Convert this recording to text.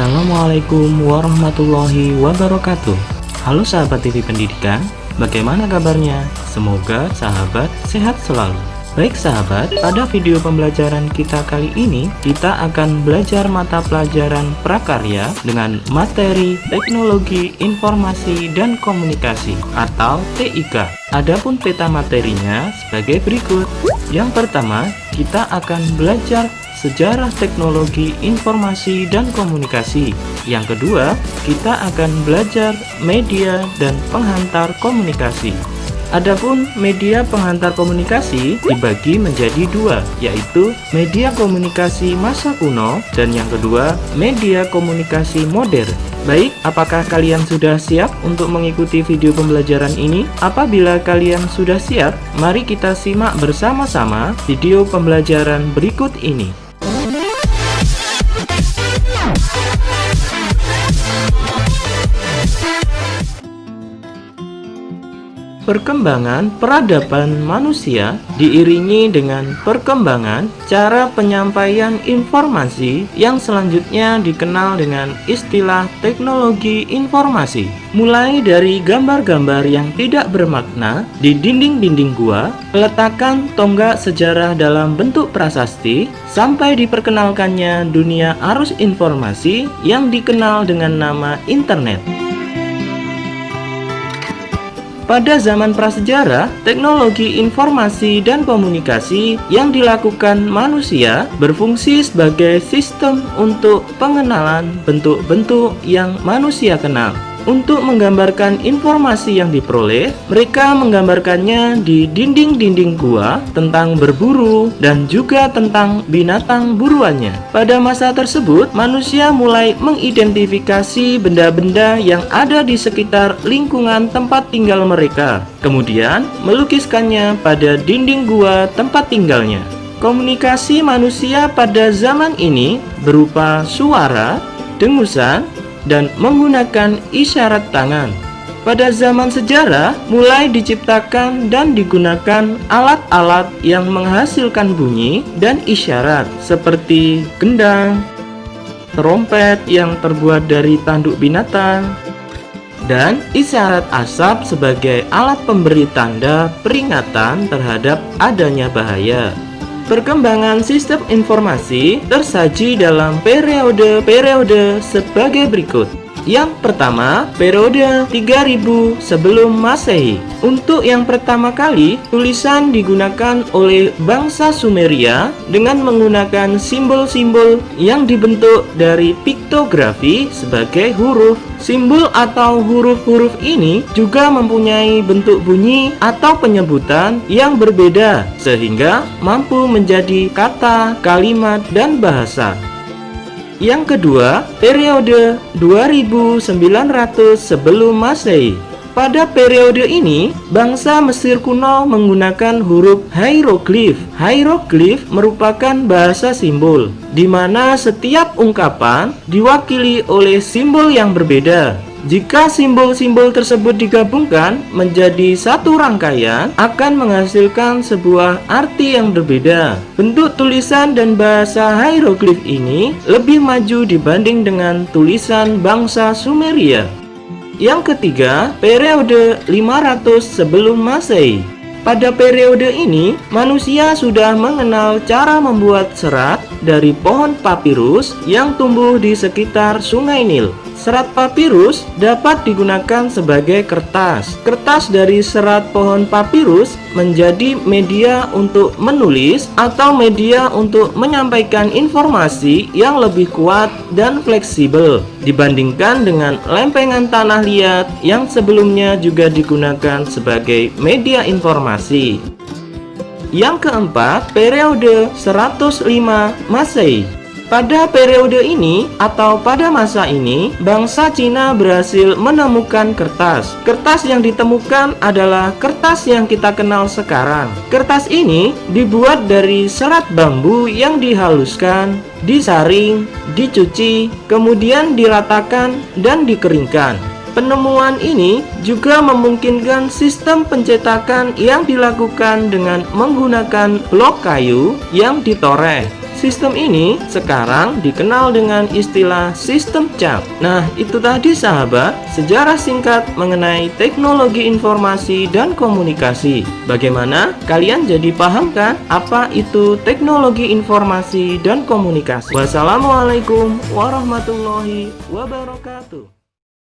Assalamualaikum warahmatullahi wabarakatuh. Halo sahabat TV Pendidikan, bagaimana kabarnya? Semoga sahabat sehat selalu. Baik sahabat, pada video pembelajaran kita kali ini, kita akan belajar mata pelajaran prakarya dengan materi Teknologi Informasi dan Komunikasi atau TIK. Adapun peta materinya sebagai berikut. Yang pertama, kita akan belajar sejarah teknologi informasi dan komunikasi. Yang kedua, kita akan belajar media dan penghantar komunikasi. Adapun media penghantar komunikasi dibagi menjadi dua, yaitu media komunikasi masa kuno dan yang kedua, media komunikasi modern. Baik, apakah kalian sudah siap untuk mengikuti video pembelajaran ini? Apabila kalian sudah siap, mari kita simak bersama-sama video pembelajaran berikut ini. Perkembangan peradaban manusia diiringi dengan perkembangan cara penyampaian informasi yang selanjutnya dikenal dengan istilah teknologi informasi. Mulai dari gambar-gambar yang tidak bermakna di dinding-dinding gua, peletakan tonggak sejarah dalam bentuk prasasti, sampai diperkenalkannya dunia arus informasi yang dikenal dengan nama internet. Pada zaman prasejarah, teknologi informasi dan komunikasi yang dilakukan manusia berfungsi sebagai sistem untuk pengenalan bentuk-bentuk yang manusia kenal. Untuk menggambarkan informasi yang diperoleh, mereka menggambarkannya di dinding-dinding gua tentang berburu dan juga tentang binatang buruannya. Pada masa tersebut, manusia mulai mengidentifikasi benda-benda yang ada di sekitar lingkungan tempat tinggal mereka, kemudian melukiskannya pada dinding gua tempat tinggalnya. Komunikasi manusia pada zaman ini berupa suara, dengusan, dan menggunakan isyarat tangan. Pada zaman sejarah, mulai diciptakan dan digunakan alat-alat yang menghasilkan bunyi dan isyarat seperti gendang, trompet yang terbuat dari tanduk binatang, dan isyarat asap sebagai alat pemberi tanda peringatan terhadap adanya bahaya. Perkembangan sistem informasi tersaji dalam periode-periode sebagai berikut. Yang pertama, periode 3000 sebelum Masehi. Untuk yang pertama kali, tulisan digunakan oleh bangsa Sumeria dengan menggunakan simbol-simbol yang dibentuk dari piktografi sebagai huruf. Simbol atau huruf-huruf ini juga mempunyai bentuk bunyi atau penyebutan yang berbeda, sehingga mampu menjadi kata, kalimat, dan bahasa. Yang kedua, periode 2900 sebelum Masehi. Pada periode ini, bangsa Mesir kuno menggunakan huruf hieroglif. Hieroglif merupakan bahasa simbol, di mana setiap ungkapan diwakili oleh simbol yang berbeda. Jika simbol-simbol tersebut digabungkan menjadi satu rangkaian, akan menghasilkan sebuah arti yang berbeda. Bentuk tulisan dan bahasa hieroglif ini lebih maju dibanding dengan tulisan bangsa Sumeria. Yang ketiga, periode 500 sebelum Masehi. Pada periode ini, manusia sudah mengenal cara membuat serat dari pohon papirus yang tumbuh di sekitar Sungai Nil. Serat papirus dapat digunakan sebagai kertas. Kertas dari serat pohon papirus menjadi media untuk menulis atau media untuk menyampaikan informasi yang lebih kuat dan fleksibel dibandingkan dengan lempengan tanah liat yang sebelumnya juga digunakan sebagai media informasi. Yang keempat, periode 105 Masehi. Pada periode ini atau pada masa ini, bangsa Cina berhasil menemukan kertas. Kertas yang ditemukan adalah kertas yang kita kenal sekarang. Kertas ini dibuat dari serat bambu yang dihaluskan, disaring, dicuci, kemudian diratakan dan dikeringkan. Penemuan ini juga memungkinkan sistem pencetakan yang dilakukan dengan menggunakan blok kayu yang ditoreh. Sistem ini sekarang dikenal dengan istilah sistem cap. Nah, itu tadi sahabat, sejarah singkat mengenai teknologi informasi dan komunikasi. Bagaimana? Kalian jadi paham kan apa itu teknologi informasi dan komunikasi? Wassalamualaikum warahmatullahi wabarakatuh.